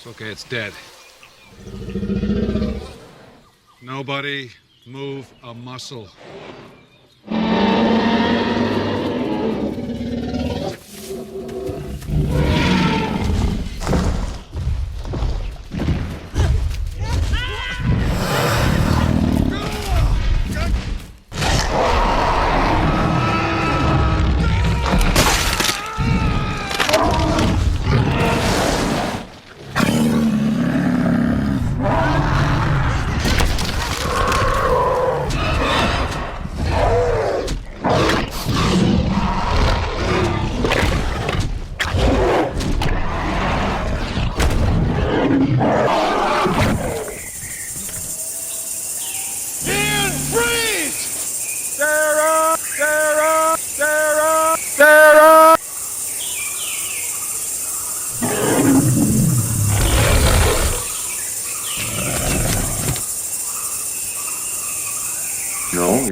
It's okay, it's dead. Nobody move a muscle. No.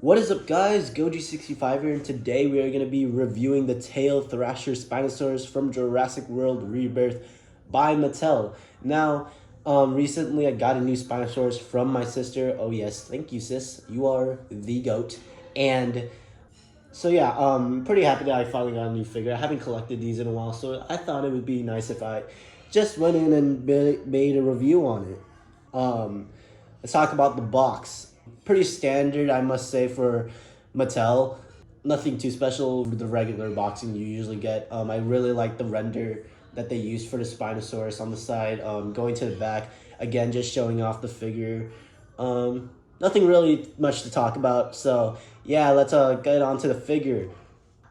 What is up, guys? Goji65 here, and today we are going to be reviewing the tail Thrasher Spinosaurus from Jurassic World Rebirth by Mattel. Now, recently I got a new Spinosaurus from my sister. Oh yes, thank you, sis. You are the GOAT. And so yeah, pretty happy that I finally got a new figure. I haven't collected these in a while, so I thought it would be nice if I just went in and made a review on it. Let's talk about the box. Pretty standard, I must say, for Mattel. Nothing too special with the regular boxing you usually get. I really like the render that they used for the Spinosaurus on the side. Going to the back, again, just showing off the figure. Nothing really much to talk about. So yeah, let's get on to the figure.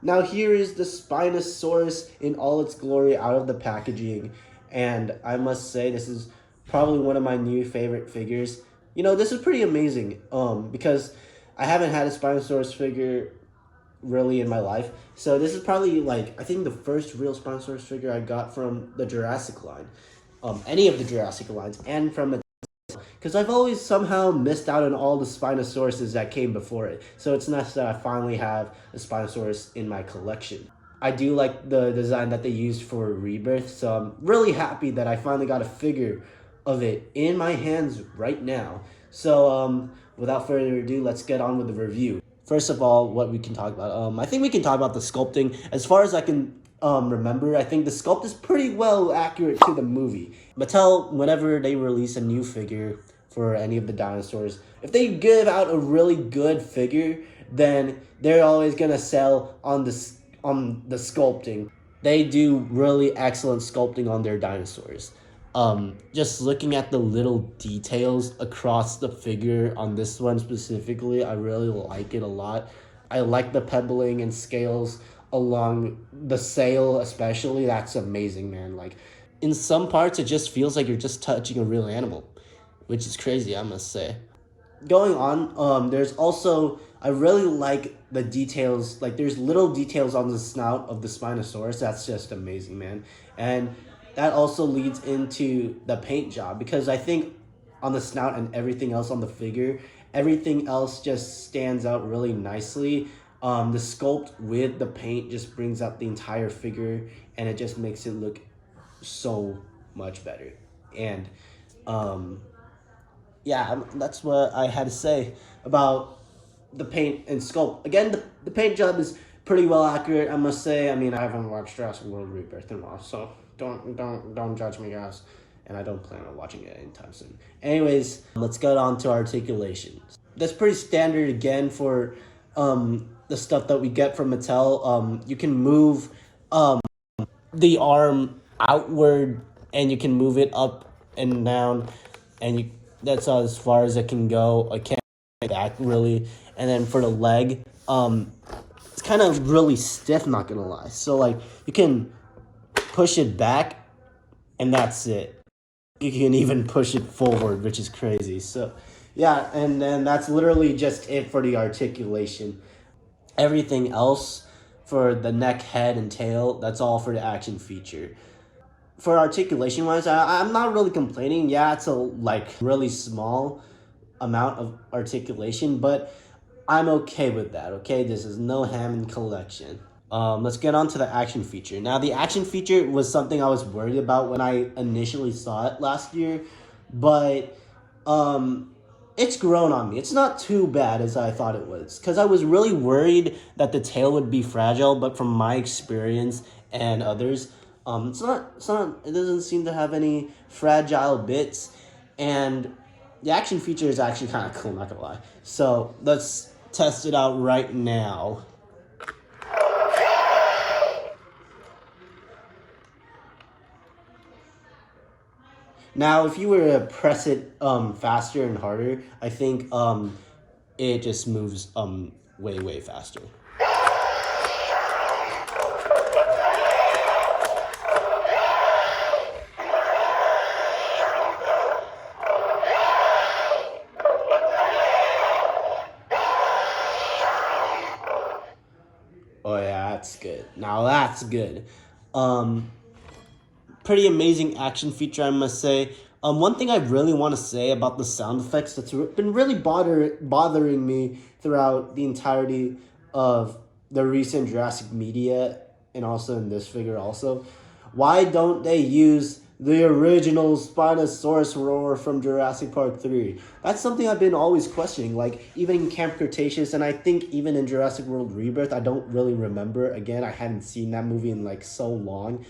Now here is the Spinosaurus in all its glory out of the packaging. And I must say, this is probably one of my new favorite figures. You know, this is pretty amazing because I haven't had a Spinosaurus figure really in my life. So this is probably, like, I think the first real Spinosaurus figure I got from the Jurassic line. Any of the Jurassic lines, and from the... Because I've always somehow missed out on all the Spinosauruses that came before it. So it's nice that I finally have a Spinosaurus in my collection. I do like the design that they used for Rebirth, so I'm really happy that I finally got a figure of it in my hands right now. So without further ado, let's get on with the review. First of all, what we can talk about, I think we can talk about the sculpting. As far as I can remember, I think the sculpt is pretty well accurate to the movie. Mattel, whenever they release a new figure for any of the dinosaurs, if they give out a really good figure, then they're always gonna sell on the sculpting. They do really excellent sculpting on their dinosaurs. Just looking at the little details across the figure on this one specifically, I really like it a lot. I like the pebbling and scales along the sail especially. That's amazing, man. Like, in some parts it just feels like you're just touching a real animal, which is crazy, I must say. Going on, there's also, I really like the details. Like, there's little details on the snout of the Spinosaurus. That's just amazing, man. And that also leads into the paint job, because I think on the snout and everything else on the figure, everything else just stands out really nicely. The sculpt with the paint just brings out the entire figure, and it just makes it look so much better. And yeah, that's what I had to say about the paint and sculpt. Again, the paint job is pretty well accurate, I must say. I mean, I haven't watched Jurassic World Rebirth in a while, so don't judge me, guys. And I don't plan on watching it anytime soon. Anyways, let's get on to articulation. That's pretty standard again for the stuff that we get from Mattel. You can move the arm outward, and you can move it up and down, and that's as far as it can go. I can't back really. And then for the leg, it's kind of really stiff, not gonna lie. So like, you can push it back, and that's it. You can even push it forward, which is crazy. So, yeah, and then that's literally just it for the articulation. Everything else for the neck, head, and tail, that's all for the action feature. For articulation wise, I'm not really complaining. Yeah, it's a really small amount of articulation, but I'm okay with that. Okay, this is no Hammond collection. Let's get on to the action feature. Now, the action feature was something I was worried about when I initially saw it last year, but it's grown on me. It's not too bad as I thought it was, because I was really worried that the tail would be fragile, but from my experience and others, it doesn't seem to have any fragile bits, and the action feature is actually kind of cool, not gonna lie. So let's test it out right now. Now, if you were to press it faster and harder, I think it just moves way faster. Oh yeah, that's good. Now that's good. Pretty amazing action feature, I must say. One thing I really want to say about the sound effects that's been really bothering me throughout the entirety of the recent Jurassic media and also in this figure also. Why don't they use the original Spinosaurus roar from Jurassic Park 3? That's something I've been always questioning. Like, even in Camp Cretaceous, and I think even in Jurassic World Rebirth, I don't really remember. Again, I haven't seen that movie in like so long.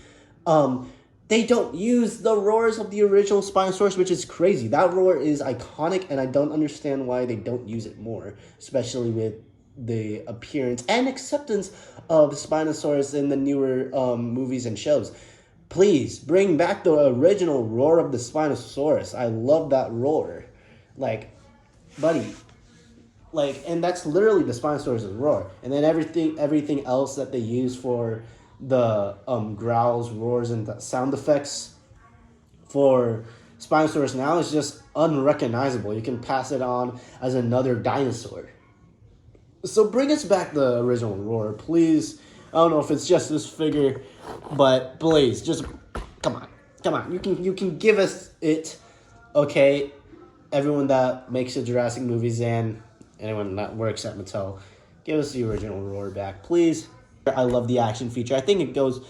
They don't use the roars of the original Spinosaurus, which is crazy. That roar is iconic, and I don't understand why they don't use it more, especially with the appearance and acceptance of Spinosaurus in the newer movies and shows. Please, bring back the original roar of the Spinosaurus. I love that roar. Like, buddy. Like, and that's literally the Spinosaurus' roar. And then everything else that they use for the growls, roars, and the sound effects for Spinosaurus now is just unrecognizable. You can pass it on as another dinosaur. So bring us back the original roar, please. I don't know if it's just this figure, but please, just come on. You can give us it, okay? Everyone that makes the Jurassic movies and anyone that works at Mattel, give us the original roar back, please. I love the action feature. I think it goes,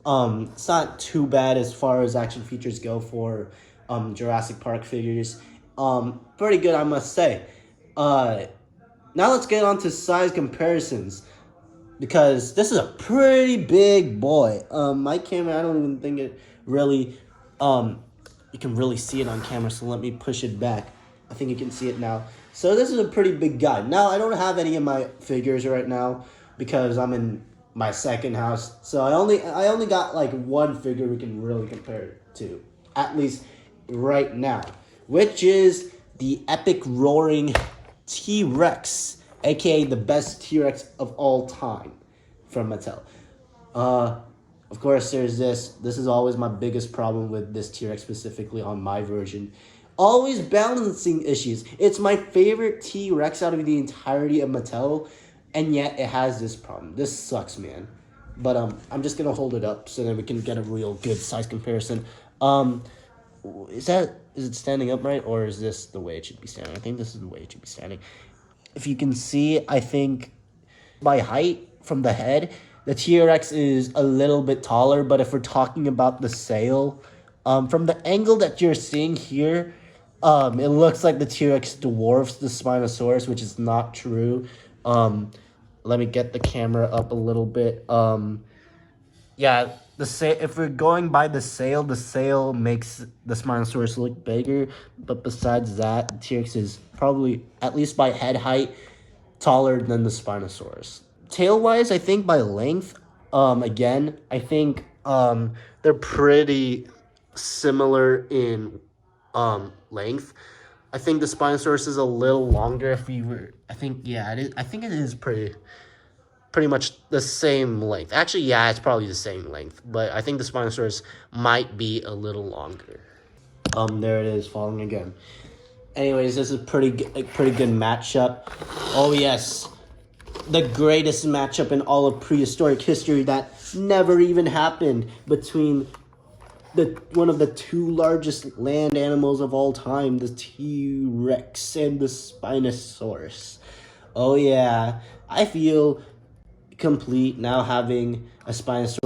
it's not too bad as far as action features go for Jurassic Park figures. Pretty good, I must say. Now let's get on to size comparisons, because this is a pretty big boy. My camera, I don't even think it really, you can really see it on camera, so let me push it back. I think you can see it now. So this is a pretty big guy. Now, I don't have any of my figures right now because I'm in my second house. So I only got like one figure we can really compare it to, at least right now, which is the epic roaring T-Rex, aka the best T-Rex of all time from Mattel. Of course, there's this. This is always my biggest problem with this T-Rex, specifically on my version. Always balancing issues. It's my favorite T-Rex out of the entirety of Mattel, and yet it has this problem. This sucks, man. But I'm just gonna hold it up so that we can get a real good size comparison. Is it standing upright, or is this the way it should be standing? I think this is the way it should be standing. If you can see, I think by height from the head, the T-Rex is a little bit taller, but if we're talking about the sail, from the angle that you're seeing here, it looks like the T-Rex dwarfs the Spinosaurus, which is not true. Let me get the camera up a little bit. Yeah, if we're going by the sail makes the Spinosaurus look bigger, but besides that, the T-Rex is probably, at least by head height, taller than the Spinosaurus. Tail-wise, I think by length, again, I think they're pretty similar in length. I think the Spinosaurus is a little longer. I think it is pretty pretty much the same length. Actually, yeah, it's probably the same length, but I think the Spinosaurus might be a little longer. There it is, falling again. Anyways, this is a pretty good matchup. Oh yes, the greatest matchup in all of prehistoric history that never even happened between one of the two largest land animals of all time, the T-Rex and the Spinosaurus. Oh yeah, I feel complete now having a Spinosaurus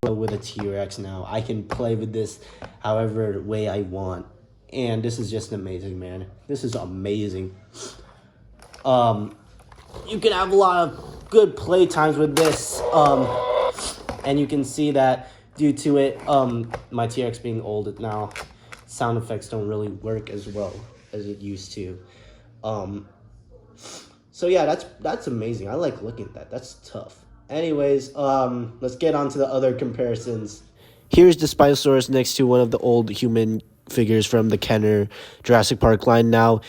with a T-Rex now. I can play with this however way I want. And this is just amazing, man. This is amazing. You can have a lot of good play times with this. And you can see that due to it, my T-Rex being old now, sound effects don't really work as well as it used to. So yeah, that's amazing. I like looking at that. That's tough. Anyways, let's get on to the other comparisons. Here's the Spinosaurus next to one of the old human figures from the Kenner Jurassic Park line. Now,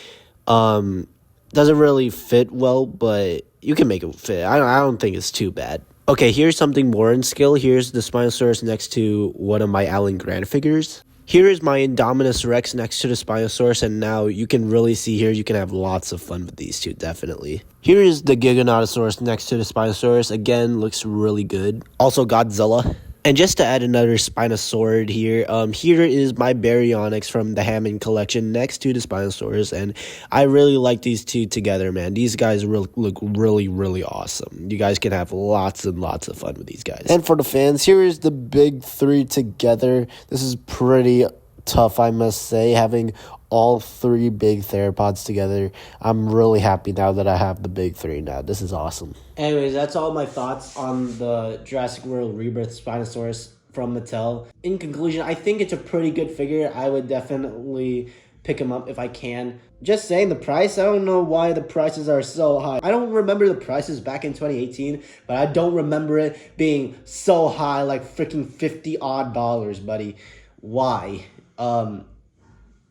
doesn't really fit well, but you can make it fit. I don't think it's too bad. Okay, here's something more in scale. Here's the Spinosaurus next to one of my Alan Grant figures. Here is my Indominus Rex next to the Spinosaurus, and now you can really see here, you can have lots of fun with these two, definitely. Here is the Giganotosaurus next to the Spinosaurus. Again, looks really good. Also Godzilla. And just to add another Spinosaurid here, here is my Baryonyx from the Hammond collection next to the Spinosaurus, and I really like these two together, man. These guys look really, really awesome. You guys can have lots and lots of fun with these guys. And for the fans, here is the big three together. This is pretty tough, I must say, having all three big theropods together. I'm really happy now that I have the big three now. This is awesome. Anyways, that's all my thoughts on the Jurassic World Rebirth Spinosaurus from Mattel. In conclusion, I think it's a pretty good figure. I would definitely pick him up if I can. Just saying, the price, I don't know why the prices are so high. I don't remember the prices back in 2018, but I don't remember it being so high, like freaking $50 odd, buddy. Why?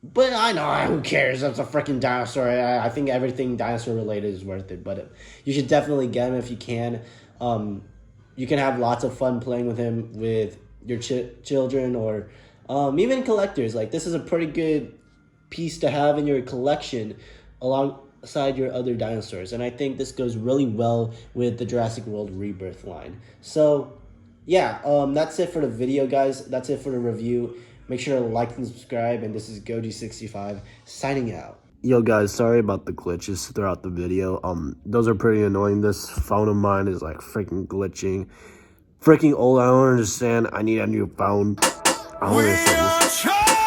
But I know, who cares? That's a freaking dinosaur. I think everything dinosaur related is worth it. But you should definitely get him if you can. You can have lots of fun playing with him with your children or even collectors. Like, this is a pretty good piece to have in your collection alongside your other dinosaurs. And I think this goes really well with the Jurassic World Rebirth line. So, yeah, that's it for the video, guys. That's it for the review. Make sure to like and subscribe, and this is Goji65 signing out. Yo guys, sorry about the glitches throughout the video. Those are pretty annoying. This phone of mine is like freaking glitching. Freaking old, I don't understand. I need a new phone. I don't understand this.